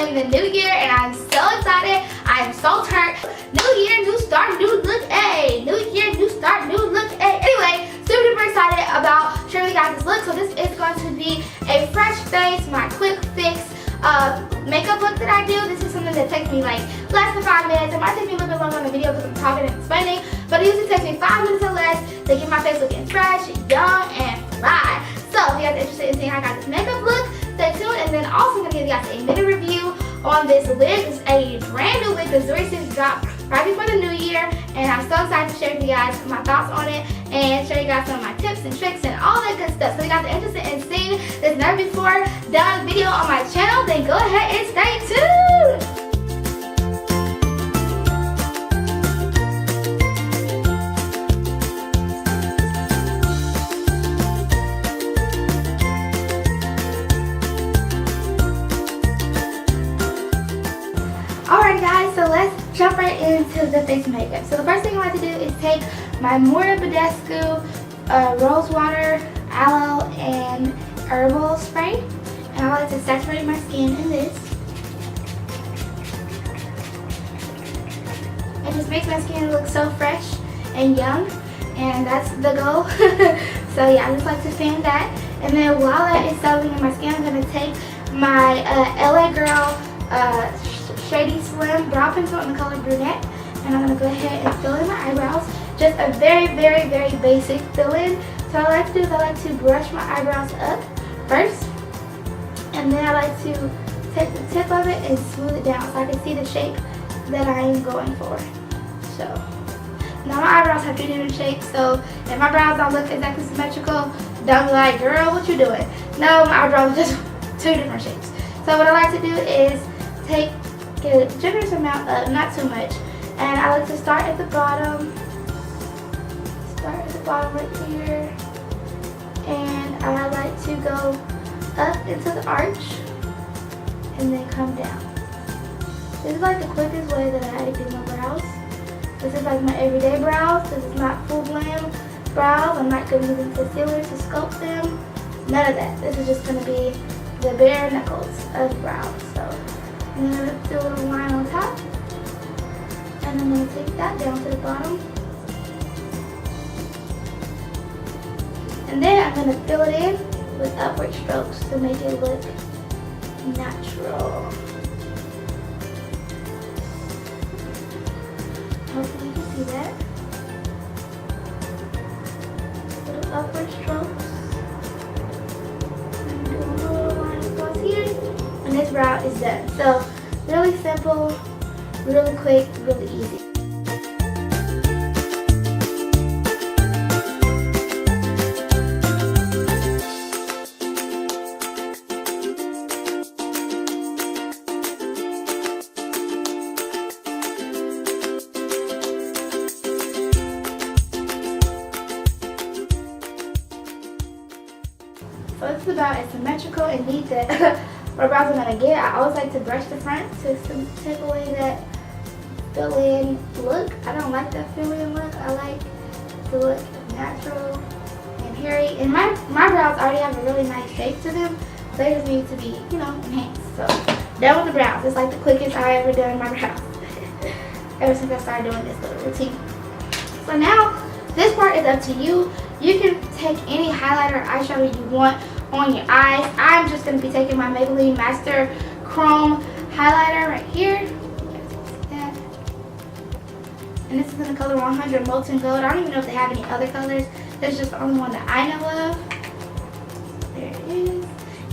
in the new year and I'm so excited. I am so turned. New year, new start, new look, ayy. New year, new start, new look, ayy. Anyway, super duper excited about showing you guys this look. So this is going to be a fresh face, my quick fix makeup look that I do. This is something that takes me like less than 5 minutes. It might take me a little bit longer on the video because I'm talking and explaining, but it usually takes me 5 minutes or less to get my face looking fresh, young, and fly. So if you guys are interested in seeing how I got this makeup look, stay tuned. And then also I'm going to give you guys a mini review on this wig. It's a brand new wig that Zury Sis dropped right before the new year, and I'm so excited to share with you guys my thoughts on it and show you guys some of my tips and tricks and all that good stuff. So if you guys are interested in seeing this never before done video on my channel, then go ahead and stay tuned. Alright guys, so let's jump right into the face makeup. So the first thing I like to do is take my Badescu rose water, aloe, and herbal spray, and I like to saturate my skin in this. It just makes my skin look so fresh and young, and that's the goal. So yeah, I just like to fan that, and then while that is settling in my skin, I'm going to take my LA Girl Shady Slim Brow Pencil in the color Brunette, and I'm going to go ahead and fill in my eyebrows. Just a very, very, very basic fill-in. So what I like to do is I like to brush my eyebrows up first, and then I like to take the tip of it and smooth it down so I can see the shape that I am going for. So now my eyebrows have 3 different shapes, so if my brows don't look exactly symmetrical, don't be like, girl, what you doing? No, my eyebrows are just 2 different shapes. So what I like to do is get a generous amount of, not too much, and I like to start at the bottom. Right here, and I like to go up into the arch and then come down. This is like the quickest way that I do my brows. This is like my everyday brows. This is not full glam brows. I'm not going to use concealer to sculpt them. None of that. This is just going to be the bare knuckles of brows. So I'm going to do a little line on top, and I'm going to take that down to the bottom. And then I'm going to fill it in with upward strokes to make it look natural. Hopefully you can see that. Little upward strokes. And do a little line across here. And this brow is done. So really simple, really quick, really easy. So it's about as symmetrical and neat that my brows are going to get. I always like to brush the front to take away that fill-in look. I don't like that fill-in look. I like to look natural and hairy. And my brows already have a really nice shape to them. They just need to be, you know, enhanced. So done with the brows. It's like the quickest I ever done my brows ever since I started doing this little routine. So now this part is up to you. You can take any highlighter or eyeshadow you want on your eyes. I'm just going to be taking my Maybelline Master Chrome highlighter right here. And this is in the color 100 Molten Gold. I don't even know if they have any other colors. This is just the only one that I know of. There it is.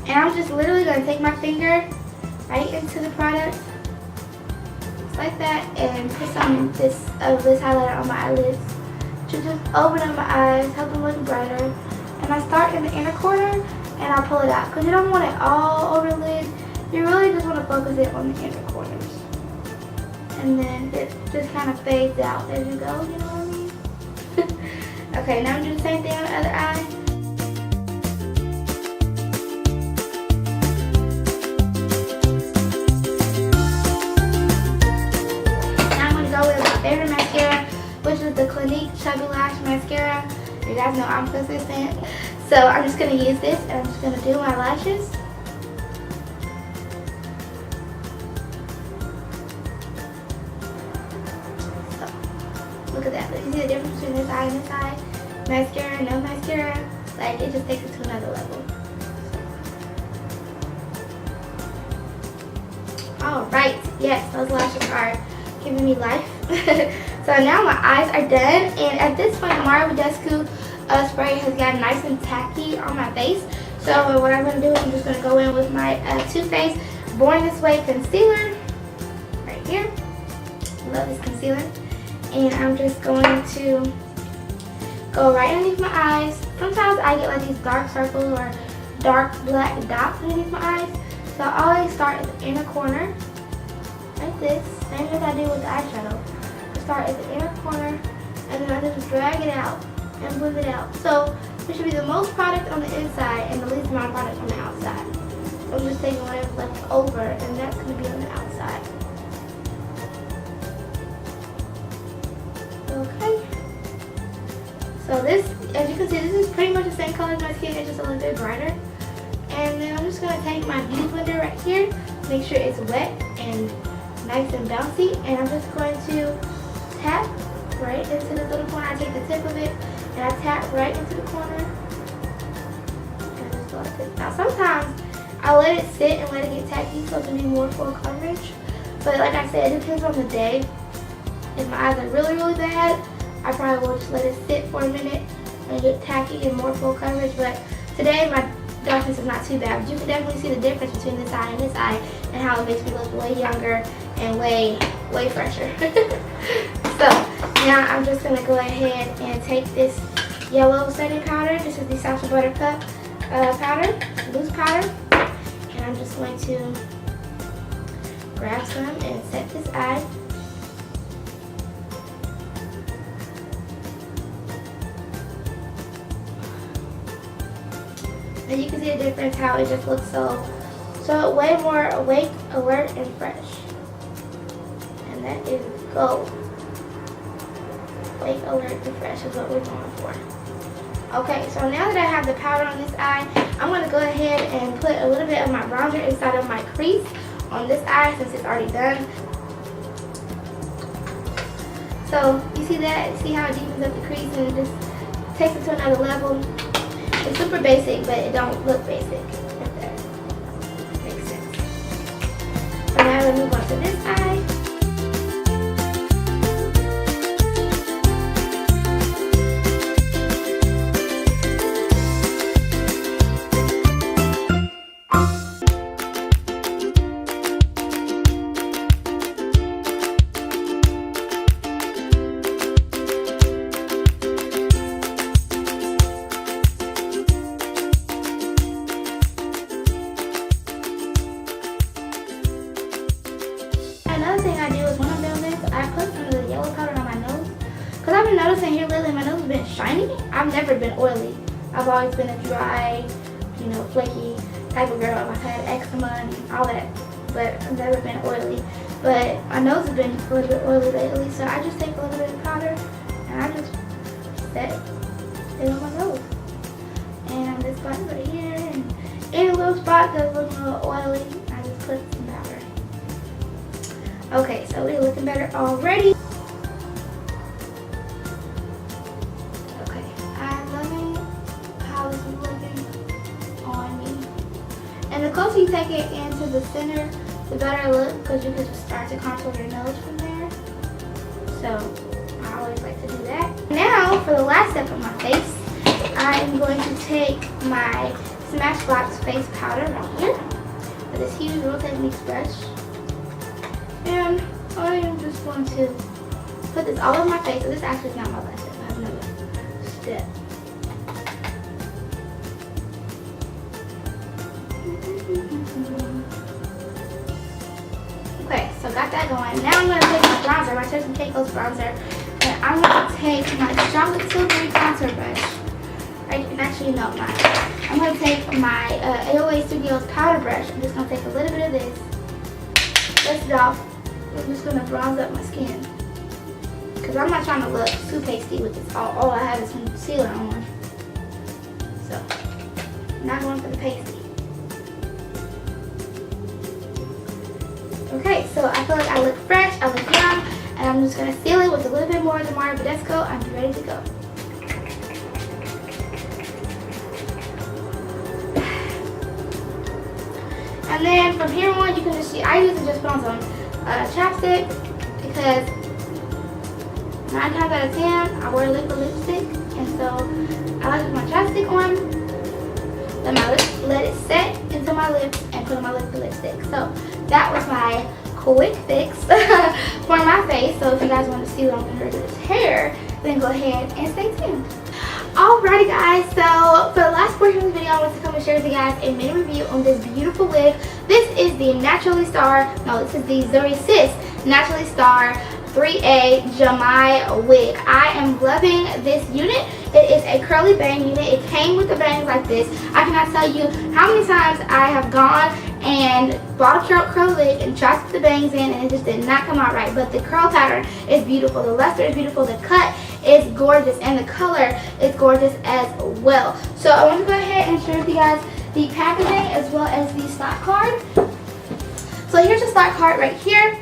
And I'm just literally going to take my finger right into the product, just like that, and put some of this highlighter on my eyelids to just open up my eyes, help them look brighter. And I start in the inner corner and I pull it out because you don't want it all over the lid. You really just want to focus it on the inner corners. And then it just kind of fades out as you go, you know what I mean? Okay, now I'm doing the same thing on the other eye. Now I'm going to go with my favorite mascara, which is the Clinique Chubby Lash Mascara. You guys know I'm consistent. So I'm just going to use this and I'm just going to do my lashes. can see the difference between this eye and this eye. Mascara, no mascara, like it just takes it to another level. Alright, yes, those lashes are giving me life. So now my eyes are done, and at this point Badescu spray has gotten nice and tacky on my face. So what I'm going to do is I'm just going to go in with my Too Faced Born This Way concealer right here. Love this concealer. And I'm just going to go right underneath my eyes. Sometimes I get like these dark circles or dark black dots underneath my eyes. So I always start at the inner corner, like this, same as I do with the eyeshadow. I start at the inner corner, and then I just drag it out and blend it out. So there should be the most product on the inside and the least amount of product on the outside. So I'm just taking whatever's left over, and that's going to be on the outside. Okay. So this, as you can see, this is pretty much the same color as my skin, it's just a little bit brighter. And then I'm just going to take my beauty blender right here, make sure it's wet and nice and bouncy, and I'm just going to tap right into the little corner. I take the tip of it and I tap right into the corner. And just go like this. Now sometimes I let it sit and let it get tacky so it can be more full coverage. But like I said, it depends on the day. If my eyes are really, really bad, I probably will just let it sit for a minute and get tacky and more full coverage. But today my darkness is not too bad, but you can definitely see the difference between this eye and this eye and how it makes me look way younger and way fresher. So now I'm just going to go ahead and take this yellow setting powder. This is the Sacha Buttercup powder, loose powder, and I'm just going to grab some and set this eye. And you can see the difference, how it just looks so way more awake, alert, and fresh. And that is gold. Awake, alert, and fresh is what we're going for. Okay, so now that I have the powder on this eye, I'm going to go ahead and put a little bit of my bronzer inside of my crease on this eye since it's already done. So you see that? See how it deepens up the crease and it just takes it to another level. It's super basic, but it don't look basic, if that makes sense. So now we'll move on to this eye. Another thing I do is when I'm doing this, I put some of the yellow powder on my nose. Because I've been noticing here lately my nose has been shiny. I've never been oily. I've always been a dry, flaky type of girl. I've had eczema and all that. But I've never been oily. But my nose has been a little bit oily lately. So I just take a little bit of powder and I just set it on my nose. And this spot right here. And any little spot that's looking a little oily, I just put some powder. Okay, so we're looking better already. Okay, I'm loving how this is looking on me. And the closer you take it into the center, the better it looks, because you can just start to contour your nose from there. So I always like to do that. Now for the last step of my face, I am going to take my Smashbox face powder right here with this huge Real Techniques brush. And I am just going to put this all over my face. So this actually is not my last step. I have another step. Okay, so got that going. Now I'm going to take my bronzer, my Chubby Cake's bronzer, and I'm going to take my chocolate silvery contour brush. Actually, no, I'm going to take my AOA Studios powder brush. I'm just going to take a little bit of this, dust it off. I'm just going to bronze up my skin. Because I'm not trying to look too pasty with this. All I have is concealer on. So, I'm not going for the pasty. Okay, so I feel like I look fresh, I look young, and I'm just going to seal it with a little bit more of the Badescu. I'm ready to go. And then from here on, you can just see, I usually just put on some ChapStick because 9 times out of 10, I wear liquid lipstick. And so I like to put my ChapStick on, let it set into my lips, and put on my liquid lipstick. So that was my quick fix for my face. So if you guys want to see what I'm going to do with this hair, then go ahead and stay tuned. Alrighty guys, so for the last portion of the video, I want to come and share with you guys a mini review on this beautiful wig. This is the this is the Zury Sis Naturali Star 3A Jamai wig. I am loving this unit. It is a curly bang unit. It came with the bangs like this. I cannot tell you how many times I have gone and bought a curl wig and tried to put the bangs in and it just did not come out right. But the curl pattern is beautiful. The luster is beautiful. The cut is gorgeous. And the color is gorgeous as well. So I want to go ahead and share with you guys the packaging as well as the stock card. So here's the stock card right here.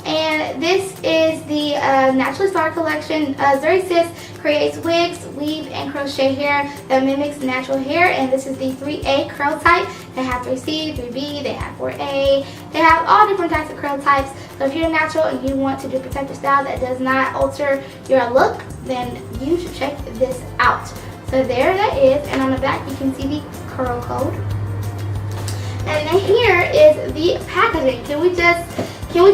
And this is the Naturali Star collection. Zury Sis creates wigs, weave, and crochet hair that mimics natural hair. And this is the 3A curl type. They have 3C, 3B, they have 4A. They have all different types of curl types. So if you're natural and you want to do protective style that does not alter your look, then you should check this out. So there that is. And on the back you can see the curl code. And then here is the packaging. Can we just give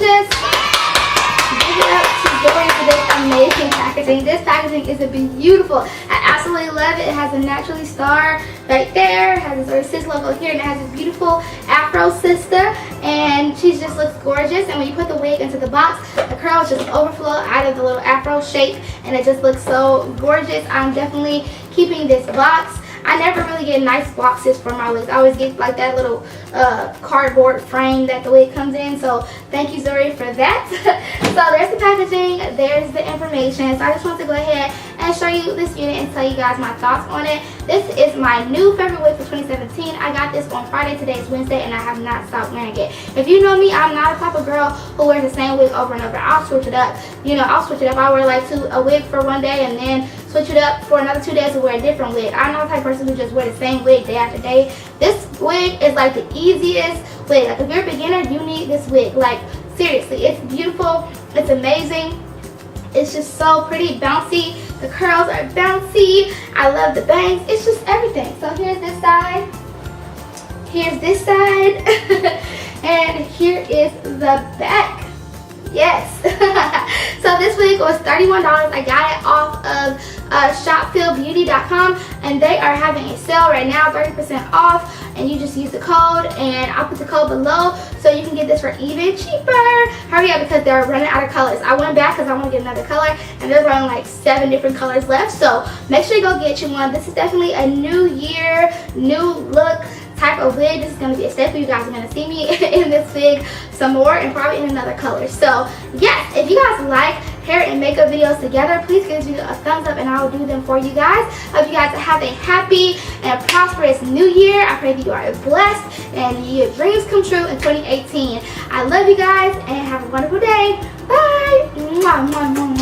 it up to Zury for this amazing packaging. This packaging is beautiful. I absolutely love it. It has a Naturali Star right there. It has a Zury Sis logo here, and it has a beautiful Afro sister, and she just looks gorgeous. And when you put the wig into the box, the curls just overflow out of the little Afro shape, and it just looks so gorgeous. I'm definitely keeping this box. I never really get nice boxes for my wigs. I always get like that little cardboard frame that the wig comes in. So thank you, Zury, for that. So there's the packaging. There's the information. So I just want to go ahead and show you this unit and tell you guys my thoughts on it. This is my new favorite wig for 2017. I got this on Friday. Today is Wednesday, and I have not stopped wearing it. If you know me, I'm not a type of girl who wears the same wig over and over. I'll switch it up. You know, I'll switch it up. I wear like a wig for one day and then switch it up for another 2 days to wear a different wig. I'm not the type of person who just wear the same wig day after day. This wig is like the easiest wig. Like if you're a beginner, you need this wig. Like seriously, it's beautiful. It's amazing. It's just so pretty, bouncy. The curls are bouncy. I love the bangs. It's just everything. So here's this side. Here's this side. And here is the back. Yes. So this wig was $31. I got it off of shopfeelbeauty.com, and they are having a sale right now, 30% off, and you just use the code, and I'll put the code below so you can get this for even cheaper. Hurry up because they're running out of colors. I went back because I want to get another color, and there's only like 7 different colors left, so make sure you go get you one. This is definitely a new year, new look type of wig. This is going to be a staple. You guys are going to see me in this wig some more, and probably in another color. So yes, if you guys like hair and makeup videos together, please give me a thumbs up and I will do them for you guys. I hope you guys have a happy and prosperous new year. I pray that you are blessed and your dreams come true in 2018. I love you guys and have a wonderful day. Bye. Mwah, mwah, mwah.